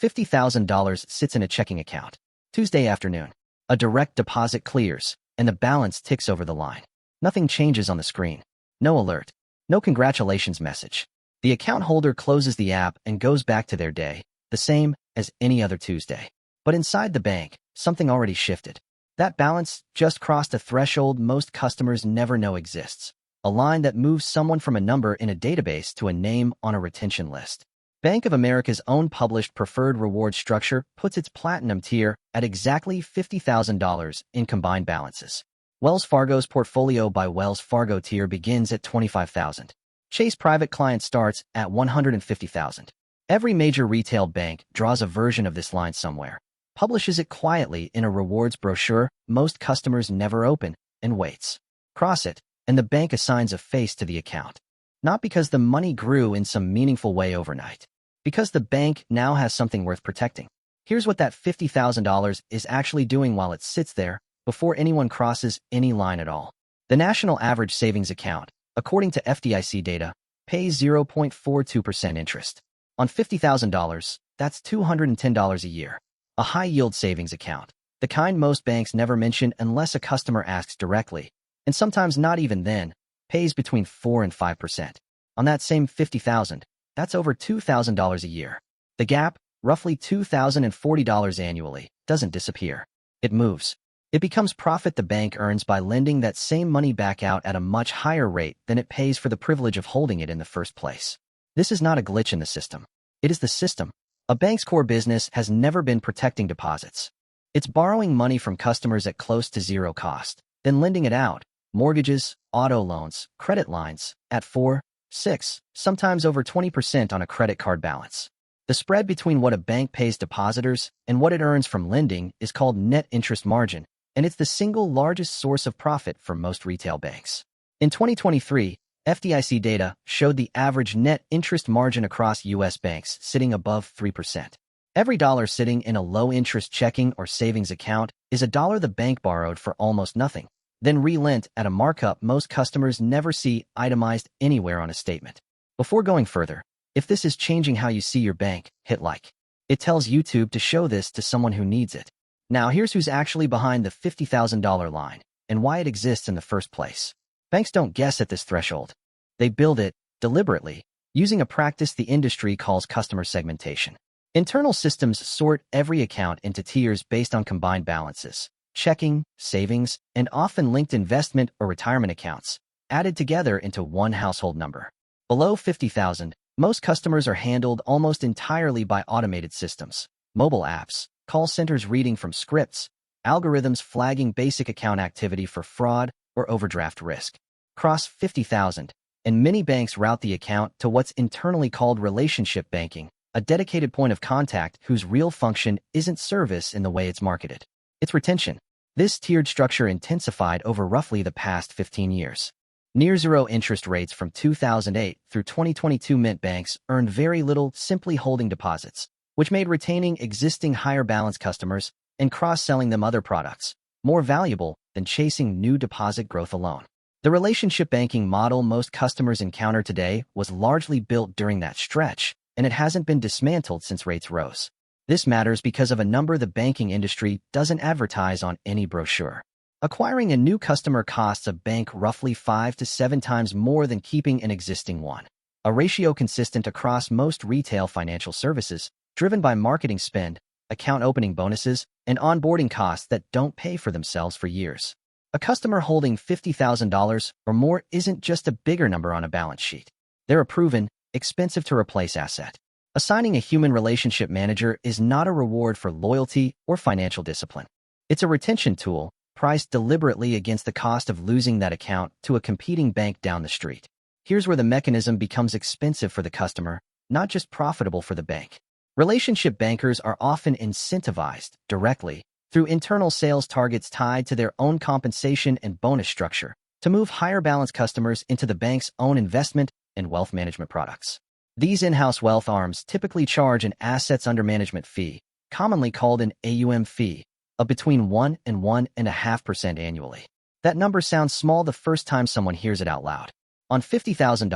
$50,000 sits in a checking account. Tuesday afternoon. A direct deposit clears, and the balance ticks over the line. Nothing changes on the screen. No alert. No congratulations message. The account holder closes the app and goes back to their day, the same as any other Tuesday. But inside the bank, something already shifted. That balance just crossed a threshold most customers never know exists. A line that moves someone from a number in a database to a name on a retention list. Bank of America's own published preferred reward structure puts its platinum tier at exactly $50,000 in combined balances. Wells Fargo's portfolio by Wells Fargo tier begins at $25,000. Chase Private Client starts at $150,000. Every major retail bank draws a version of this line somewhere, publishes it quietly in a rewards brochure most customers never open, and waits. Cross it, and the bank assigns a face to the account. Not because the money grew in some meaningful way overnight, because the bank now has something worth protecting. Here's what that $50,000 is actually doing while it sits there, before anyone crosses any line at all. The national average savings account, according to FDIC data, pays 0.42% interest. On $50,000, that's $210 a year. A high-yield savings account, the kind most banks never mention unless a customer asks directly, and sometimes not even then, pays between 4 and 5%. On that same $50,000, that's over $2,000 a year. The gap, roughly $2,040 annually, doesn't disappear. It moves. It becomes profit the bank earns by lending that same money back out at a much higher rate than it pays for the privilege of holding it in the first place. This is not a glitch in the system. It is the system. A bank's core business has never been protecting deposits. It's borrowing money from customers at close to zero cost, then lending it out. Mortgages, auto loans, credit lines, at 4, 6, sometimes over 20% on a credit card balance. The spread between what a bank pays depositors and what it earns from lending is called net interest margin, and it's the single largest source of profit for most retail banks. In 2023, FDIC data showed the average net interest margin across U.S. banks sitting above 3%. Every dollar sitting in a low-interest checking or savings account is a dollar the bank borrowed for almost nothing, then relent at a markup most customers never see itemized anywhere on a statement. Before going further, if this is changing how you see your bank, hit like. It tells YouTube to show this to someone who needs it. Now here's who's actually behind the $50,000 line, and why it exists in the first place. Banks don't guess at this threshold. They build it, deliberately, using a practice the industry calls customer segmentation. Internal systems sort every account into tiers based on combined balances. Checking, savings, and often linked investment or retirement accounts, added together into one household number. Below $50,000, most customers are handled almost entirely by automated systems, mobile apps, call centers reading from scripts, algorithms flagging basic account activity for fraud or overdraft risk. Cross $50,000, and many banks route the account to what's internally called relationship banking, a dedicated point of contact whose real function isn't service in the way it's marketed. It's retention. This tiered structure intensified over roughly the past 15 years. Near-zero interest rates from 2008 through 2022 meant banks earned very little simply holding deposits, which made retaining existing higher-balance customers and cross-selling them other products more valuable than chasing new deposit growth alone. The relationship banking model most customers encounter today was largely built during that stretch, and it hasn't been dismantled since rates rose. This matters because of a number the banking industry doesn't advertise on any brochure. Acquiring a new customer costs a bank roughly 5 to 7 times more than keeping an existing one, a ratio consistent across most retail financial services, driven by marketing spend, account opening bonuses, and onboarding costs that don't pay for themselves for years. A customer holding $50,000 or more isn't just a bigger number on a balance sheet. They're a proven, expensive-to-replace asset. Assigning a human relationship manager is not a reward for loyalty or financial discipline. It's a retention tool, priced deliberately against the cost of losing that account to a competing bank down the street. Here's where the mechanism becomes expensive for the customer, not just profitable for the bank. Relationship bankers are often incentivized, directly, through internal sales targets tied to their own compensation and bonus structure, to move higher-balance customers into the bank's own investment and wealth management products. These in-house wealth arms typically charge an assets under management fee, commonly called an AUM fee, of between 1 and 1.5% annually. That number sounds small the first time someone hears it out loud. On $50,000,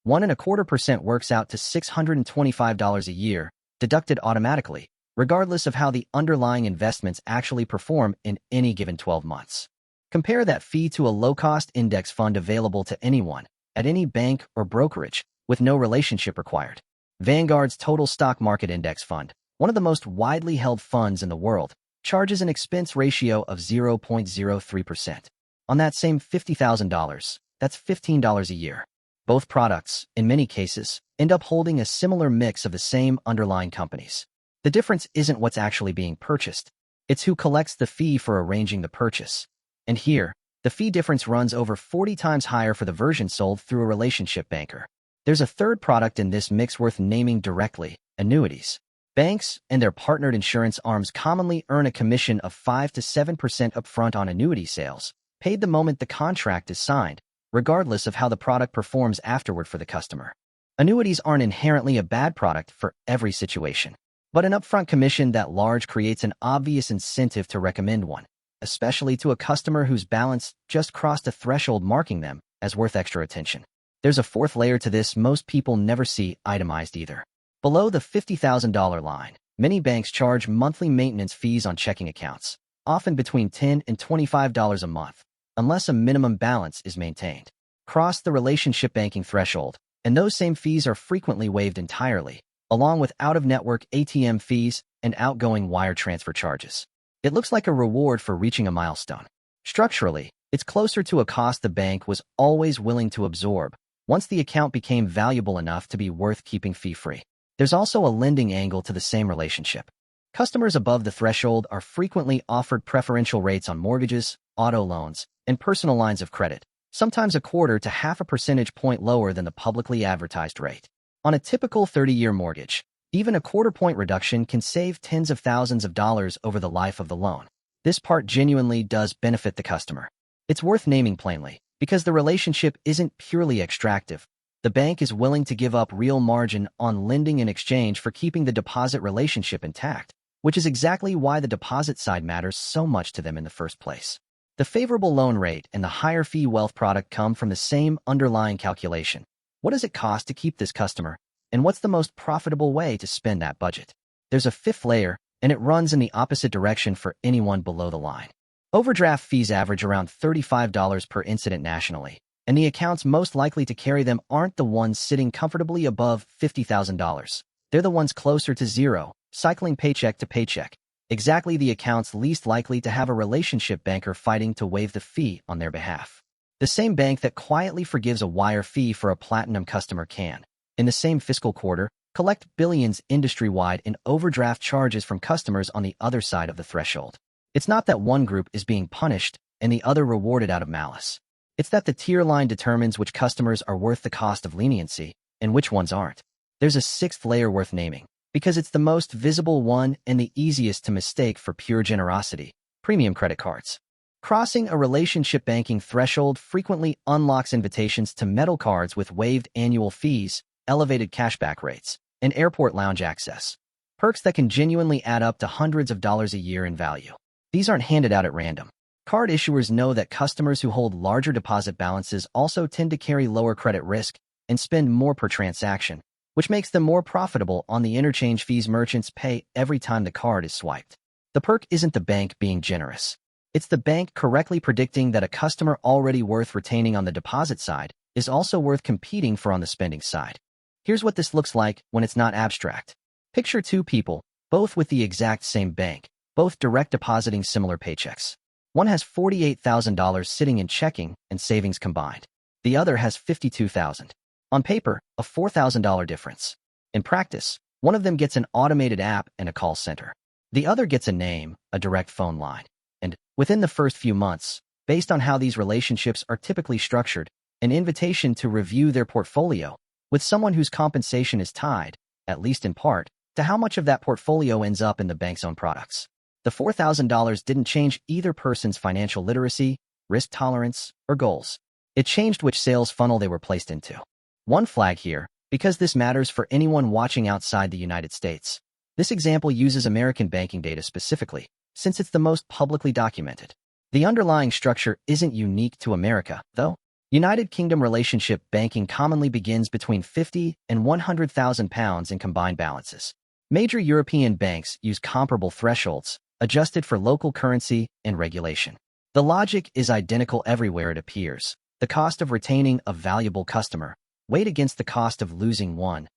1.25% works out to $625 a year, deducted automatically, regardless of how the underlying investments actually perform in any given 12 months. Compare that fee to a low-cost index fund available to anyone, at any bank or brokerage, with no relationship required. Vanguard's Total Stock Market Index Fund, one of the most widely held funds in the world, charges an expense ratio of 0.03%. On that same $50,000, that's $15 a year. Both products, in many cases, end up holding a similar mix of the same underlying companies. The difference isn't what's actually being purchased. It's who collects the fee for arranging the purchase. And here, the fee difference runs over 40 times higher for the version sold through a relationship banker. There's a third product in this mix worth naming directly: annuities. Banks and their partnered insurance arms commonly earn a commission of 5 to 7% upfront on annuity sales, paid the moment the contract is signed, regardless of how the product performs afterward for the customer. Annuities aren't inherently a bad product for every situation, but an upfront commission that large creates an obvious incentive to recommend one, especially to a customer whose balance just crossed a threshold, marking them as worth extra attention. There's a fourth layer to this most people never see itemized either. Below the $50,000 line, many banks charge monthly maintenance fees on checking accounts, often between $10 and $25 a month, unless a minimum balance is maintained. Cross the relationship banking threshold, and those same fees are frequently waived entirely, along with out-of-network ATM fees and outgoing wire transfer charges. It looks like a reward for reaching a milestone. Structurally, it's closer to a cost the bank was always willing to absorb once the account became valuable enough to be worth keeping fee-free. There's also a lending angle to the same relationship. Customers above the threshold are frequently offered preferential rates on mortgages, auto loans, and personal lines of credit, sometimes a quarter to half a percentage point lower than the publicly advertised rate. On a typical 30-year mortgage, even a quarter-point reduction can save tens of thousands of dollars over the life of the loan. This part genuinely does benefit the customer. It's worth naming plainly, because the relationship isn't purely extractive. The bank is willing to give up real margin on lending in exchange for keeping the deposit relationship intact, which is exactly why the deposit side matters so much to them in the first place. The favorable loan rate and the higher fee wealth product come from the same underlying calculation. What does it cost to keep this customer, and what's the most profitable way to spend that budget? There's a fifth layer, and it runs in the opposite direction for anyone below the line. Overdraft fees average around $35 per incident nationally, and the accounts most likely to carry them aren't the ones sitting comfortably above $50,000. They're the ones closer to zero, cycling paycheck to paycheck. Exactly the accounts least likely to have a relationship banker fighting to waive the fee on their behalf. The same bank that quietly forgives a wire fee for a platinum customer can, in the same fiscal quarter, collect billions industry-wide in overdraft charges from customers on the other side of the threshold. It's not that one group is being punished and the other rewarded out of malice. It's that the tier line determines which customers are worth the cost of leniency and which ones aren't. There's a sixth layer worth naming, because it's the most visible one and the easiest to mistake for pure generosity: premium credit cards. Crossing a relationship banking threshold frequently unlocks invitations to metal cards with waived annual fees, elevated cashback rates, and airport lounge access. Perks that can genuinely add up to hundreds of dollars a year in value. These aren't handed out at random. Card issuers know that customers who hold larger deposit balances also tend to carry lower credit risk and spend more per transaction, which makes them more profitable on the interchange fees merchants pay every time the card is swiped. The perk isn't the bank being generous. It's the bank correctly predicting that a customer already worth retaining on the deposit side is also worth competing for on the spending side. Here's what this looks like when it's not abstract. Picture two people, both with the exact same bank, both direct depositing similar paychecks. One has $48,000 sitting in checking and savings combined. The other has $52,000. On paper, a $4,000 difference. In practice, one of them gets an automated app and a call center. The other gets a name, a direct phone line. And, within the first few months, based on how these relationships are typically structured, an invitation to review their portfolio with someone whose compensation is tied, at least in part, to how much of that portfolio ends up in the bank's own products. The $4,000 didn't change either person's financial literacy, risk tolerance, or goals. It changed which sales funnel they were placed into. One flag here, because this matters for anyone watching outside the United States. This example uses American banking data specifically, since it's the most publicly documented. The underlying structure isn't unique to America, though. United Kingdom relationship banking commonly begins between £50,000 and £100,000 in combined balances, Major European banks use comparable thresholds, adjusted for local currency and regulation. The logic is identical everywhere it appears. The cost of retaining a valuable customer, weighed against the cost of losing one.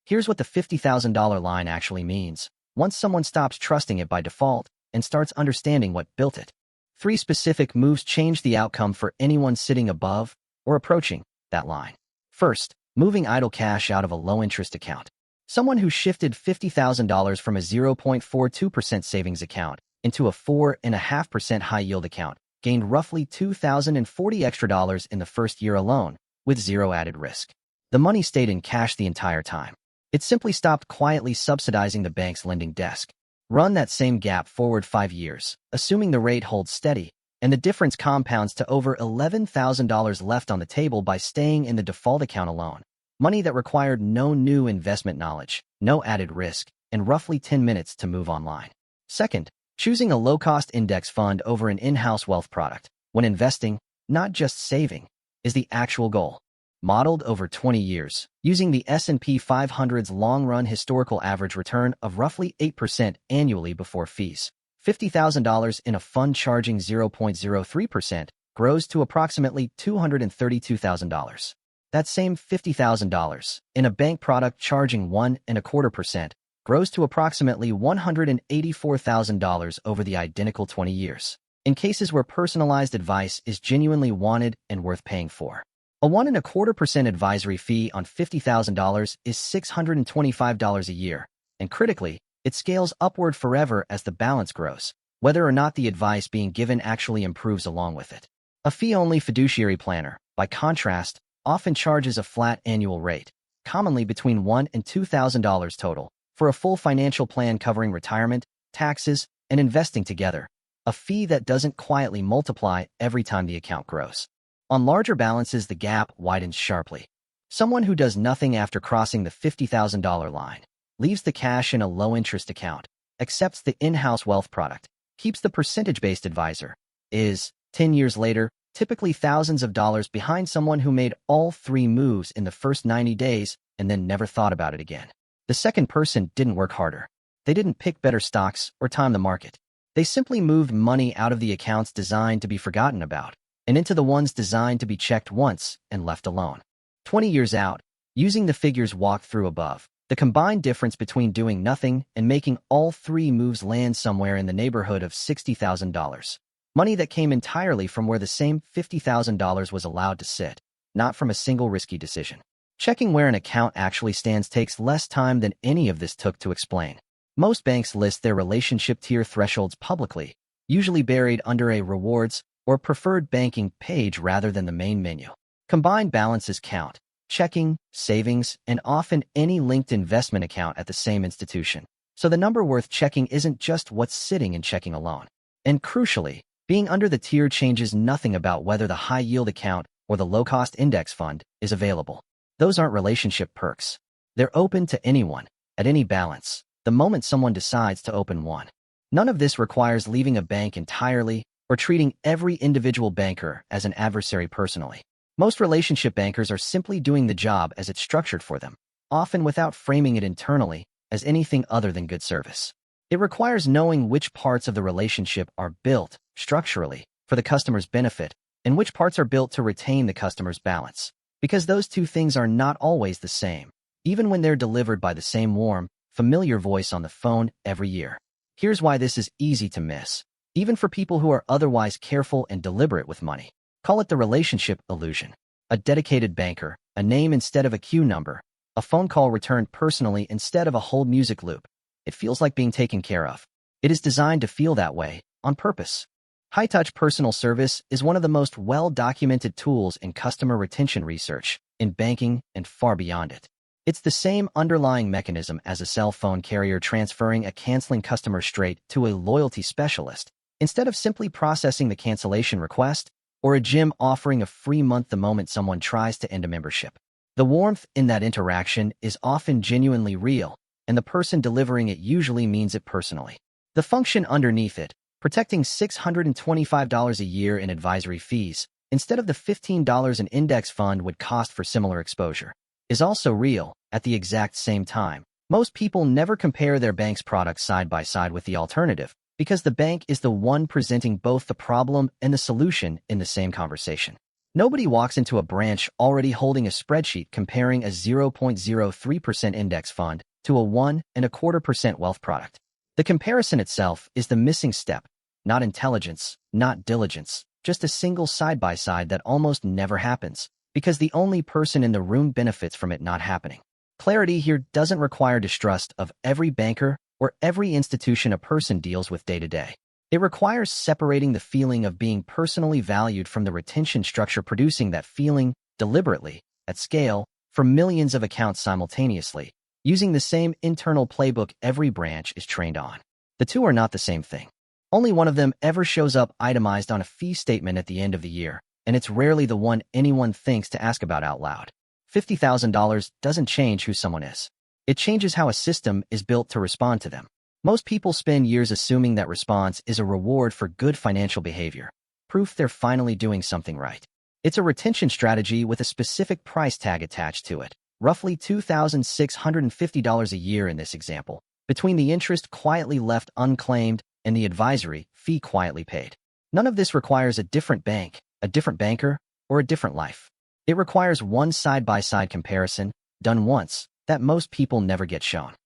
Here's what the $50,000 line actually means, once someone stops trusting it by default and starts understanding what built it. 3 specific moves change the outcome for anyone sitting above or approaching that line. First, moving idle cash out of a low-interest account. Someone who shifted $50,000 from a 0.42% savings account into a 4.5% high-yield account gained roughly $2,040 extra in the first year alone, with zero added risk. The money stayed in cash the entire time. It simply stopped quietly subsidizing the bank's lending desk. Run that same gap forward 5 years, assuming the rate holds steady, and the difference compounds to over $11,000 left on the table by staying in the default account alone. Money that required no new investment knowledge, no added risk, and roughly 10 minutes to move online. Second, choosing a low-cost index fund over an in-house wealth product, when investing, not just saving, is the actual goal. Modeled over 20 years, using the S&P 500's long-run historical average return of roughly 8% annually before fees. $50,000 in a fund charging 0.03% grows to approximately $232,000. That same $50,000 in a bank product charging 1.25% grows to approximately $184,000 over the identical 20 years, in cases where personalized advice is genuinely wanted and worth paying for. A 1.25% advisory fee on $50,000 is $625 a year, and critically, it scales upward forever as the balance grows, whether or not the advice being given actually improves along with it. A fee-only fiduciary planner, by contrast, often charges a flat annual rate, commonly between $1,000 and $2,000 total, for a full financial plan covering retirement, taxes, and investing together, a fee that doesn't quietly multiply every time the account grows. On larger balances, the gap widens sharply. Someone who does nothing after crossing the $50,000 line, leaves the cash in a low-interest account, accepts the in-house wealth product, keeps the percentage-based advisor, is, 10 years later, typically thousands of dollars behind someone who made all 3 moves in the first 90 days and then never thought about it again. The second person didn't work harder. They didn't pick better stocks or time the market. They simply moved money out of the accounts designed to be forgotten about and into the ones designed to be checked once and left alone. 20 years out, using the figures walked through above, the combined difference between doing nothing and making all 3 moves lands somewhere in the neighborhood of $60,000. Money that came entirely from where the same $50,000 was allowed to sit, not from a single risky decision. Checking where an account actually stands takes less time than any of this took to explain. Most banks list their relationship tier thresholds publicly, usually buried under a rewards or preferred banking page rather than the main menu. Combined balances count, checking, savings, and often any linked investment account at the same institution. So the number worth checking isn't just what's sitting in checking alone. And crucially, being under the tier changes nothing about whether the high-yield account or the low-cost index fund is available. Those aren't relationship perks. They're open to anyone, at any balance, the moment someone decides to open one. None of this requires leaving a bank entirely or treating every individual banker as an adversary personally. Most relationship bankers are simply doing the job as it's structured for them, often without framing it internally as anything other than good service. It requires knowing which parts of the relationship are built, structurally, for the customer's benefit, and which parts are built to retain the customer's balance. Because those two things are not always the same, even when they're delivered by the same warm, familiar voice on the phone every year. Here's why this is easy to miss, even for people who are otherwise careful and deliberate with money. Call it the relationship illusion. A dedicated banker, a name instead of a queue number, a phone call returned personally instead of a hold music loop. It feels like being taken care of. It is designed to feel that way, on purpose. High-touch personal service is one of the most well-documented tools in customer retention research, in banking, and far beyond it. It's the same underlying mechanism as a cell phone carrier transferring a canceling customer straight to a loyalty specialist, instead of simply processing the cancellation request, or a gym offering a free month the moment someone tries to end a membership. The warmth in that interaction is often genuinely real, and the person delivering it usually means it personally. The function underneath it, protecting $625 a year in advisory fees, instead of the $15 an index fund would cost for similar exposure, is also real at the exact same time, Most people never compare their bank's products side by side with the alternative because the bank is the one presenting both the problem and the solution in the same conversation. Nobody walks into a branch already holding a spreadsheet comparing a 0.03% index fund to a 1.25% wealth product. The comparison itself is the missing step, not intelligence, not diligence, just a single side-by-side that almost never happens, because the only person in the room benefits from it not happening. Clarity here doesn't require distrust of every banker or every institution a person deals with day to day. It requires separating the feeling of being personally valued from the retention structure producing that feeling deliberately, at scale, for millions of accounts simultaneously, using the same internal playbook every branch is trained on. The two are not the same thing. Only one of them ever shows up itemized on a fee statement at the end of the year, and it's rarely the one anyone thinks to ask about out loud. $50,000 doesn't change who someone is. It changes how a system is built to respond to them. Most people spend years assuming that response is a reward for good financial behavior, proof they're finally doing something right. It's a retention strategy with a specific price tag attached to it, roughly $2,650 a year in this example, between the interest quietly left unclaimed and the advisory fee quietly paid. None of this requires a different bank, a different banker, or a different life. It requires one side-by-side comparison, done once, that most people never get shown.